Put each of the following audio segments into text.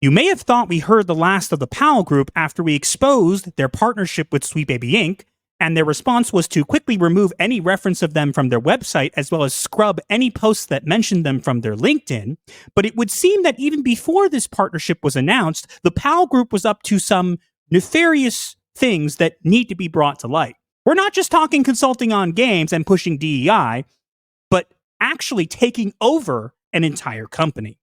You may have thought we heard the last of the Powell Group after we exposed their partnership with Sweet Baby Inc., and their response was to quickly remove any reference of them from their website as well as scrub any posts that mentioned them from their LinkedIn. But it would seem that even before this partnership was announced, the Powell Group was up to some nefarious things that need to be brought to light. We're not just talking consulting on games and pushing DEI, but actually taking over an entire company.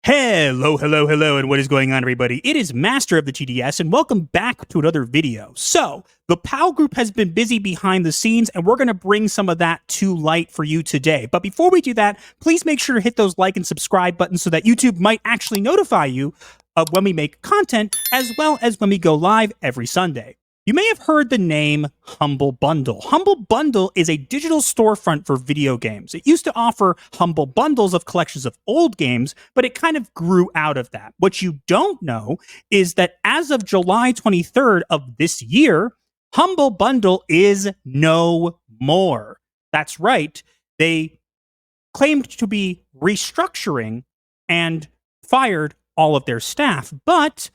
Hello, and what is going on, everybody? It is Master of the TDS, and welcome back to another video. So, the Powell Group has been busy behind the scenes, and we're going to bring some of that to light for you today. But before we do that, please make sure to hit those like and subscribe buttons so that YouTube might actually notify you of when we make content, as well as when we go live every Sunday. You may have heard the name Humble Bundle. Humble Bundle is a digital storefront for video games. It used to offer humble bundles of collections of old games, but it kind of grew out of that. What you don't know is that as of July 23rd of this year, Humble Bundle is no more. That's right. They claimed to be restructuring and fired all of their staff, but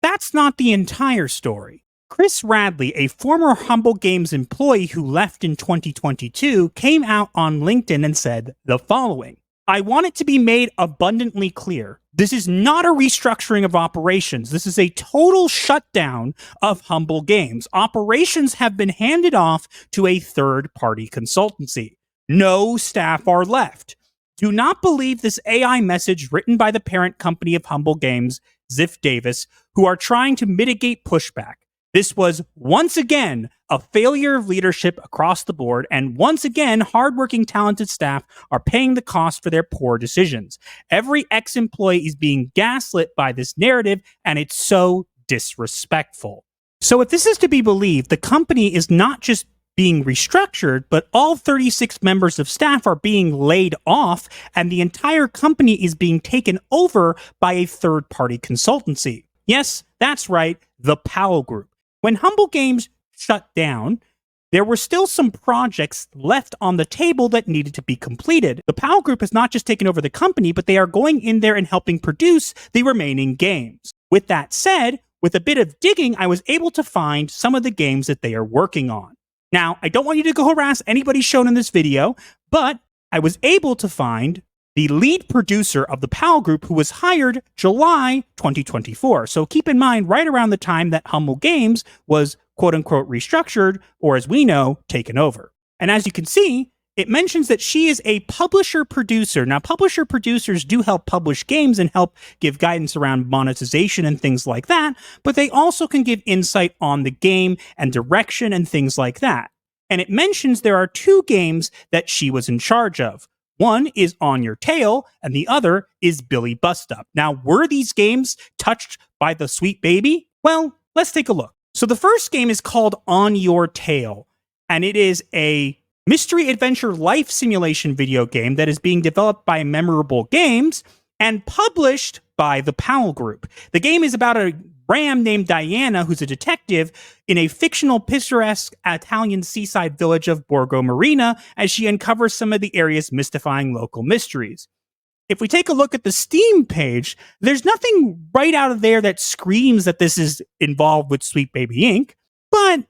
that's not the entire story. Chris Radley, a former Humble Games employee who left in 2022, came out on LinkedIn and said the following: "I want it to be made abundantly clear. This is not a restructuring of operations. This is a total shutdown of Humble Games. Operations have been handed off to a third-party consultancy. No staff are left. Do not believe this AI message written by the parent company of Humble Games, Ziff Davis, who are trying to mitigate pushback. This was, once again, a failure of leadership across the board, and once again, hardworking, talented staff are paying the cost for their poor decisions. Every ex-employee is being gaslit by this narrative, and it's so disrespectful." So if this is to be believed, the company is not just being restructured, but all 36 members of staff are being laid off, and the entire company is being taken over by a third-party consultancy. Yes, that's right, the Powell Group. When Humble Games shut down, there were still some projects left on the table that needed to be completed. The Powell Group has not just taken over the company, but they are going in there and helping produce the remaining games. With that said, with a bit of digging, I was able to find some of the games that they are working on. Now, I don't want you to go harass anybody shown in this video, but I was able to find the lead producer of the Powell Group, who was hired July 2024. So keep in mind, right around the time that Humble Games was quote-unquote restructured, or as we know, taken over. And as you can see, it mentions that she is a publisher-producer. Now, publisher-producers do help publish games and help give guidance around monetization and things like that, but they also can give insight on the game and direction and things like that. And it mentions there are two games that she was in charge of. One is On Your Tail, and the other is Billy Bust Up. Now, were these games touched by the Sweet Baby? Well, let's take a look. So the first game is called On Your Tail, and it is a mystery adventure life simulation video game that is being developed by Memorable Games and published by the Powell Group. The game is about a ram named Diana, who's a detective in a fictional picturesque Italian seaside village of Borgo Marina, as she uncovers some of the area's mystifying local mysteries. If we take a look at the Steam page, there's nothing right out of there that screams that this is involved with Sweet Baby Inc., but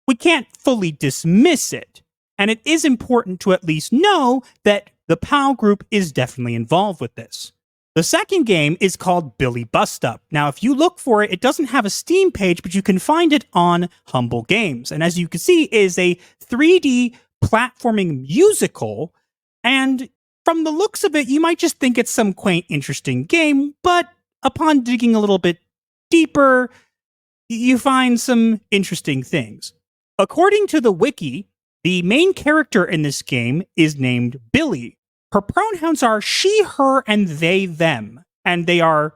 we can't fully dismiss it. And it is important to at least know that the Powell Group is definitely involved with this. The second game is called Billy Bust Up. Now, if you look for it, it doesn't have a Steam page, but you can find it on Humble Games. And as you can see, it is a 3D platforming musical. And from the looks of it, you might just think it's some quaint, interesting game, but upon digging a little bit deeper, you find some interesting things. According to the wiki, the main character in this game is named Billy. Her pronouns are she, her, and they, them. And they are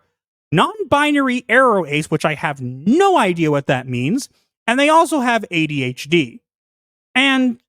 non-binary arrow ace, which I have no idea what that means. And they also have ADHD. And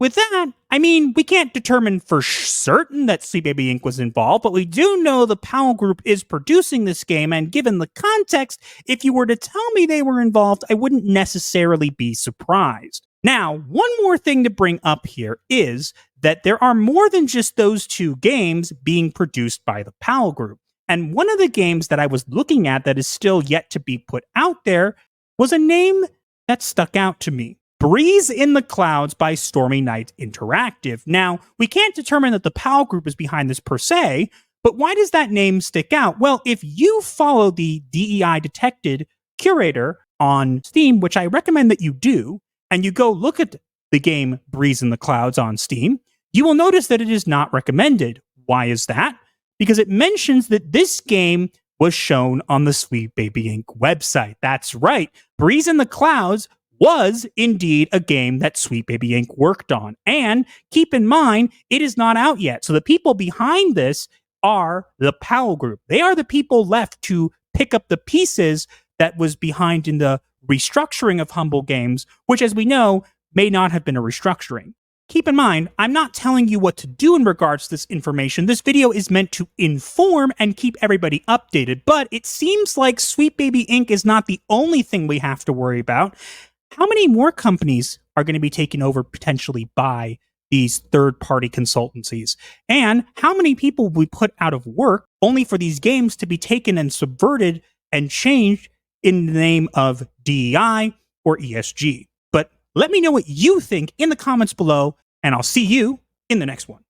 with that, I mean, we can't determine for certain that Sweet Baby Inc. was involved, but we do know the Powell Group is producing this game, and given the context, if you were to tell me they were involved, I wouldn't necessarily be surprised. Now, one more thing to bring up here is that there are more than just those two games being produced by the Powell Group. And one of the games that I was looking at that is still yet to be put out there was a name that stuck out to me. Breeze in the Clouds by Stormy Night Interactive. Now, we can't determine that the Powell Group is behind this per se, but why does that name stick out? Well, if you follow the DEI Detected curator on Steam, which I recommend that you do, and you go look at the game Breeze in the Clouds on Steam, you will notice that it is not recommended. Why is that? Because it mentions that this game was shown on the Sweet Baby Inc. website. That's right. Breeze in the Clouds was indeed a game that Sweet Baby Inc. worked on. And keep in mind, it is not out yet. So the people behind this are the Powell Group. They are the people left to pick up the pieces that was behind in the restructuring of Humble Games, which, as we know, may not have been a restructuring. Keep in mind, I'm not telling you what to do in regards to this information. This video is meant to inform and keep everybody updated, but it seems like Sweet Baby Inc. is not the only thing we have to worry about. How many more companies are going to be taken over potentially by these third-party consultancies? And how many people will we put out of work only for these games to be taken and subverted and changed in the name of DEI or ESG? But let me know what you think in the comments below, and I'll see you in the next one.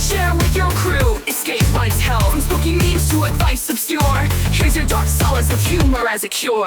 Share with your crew, escape life's hell. From spooky memes to advice obscure, here's your dark solace of humor as a cure.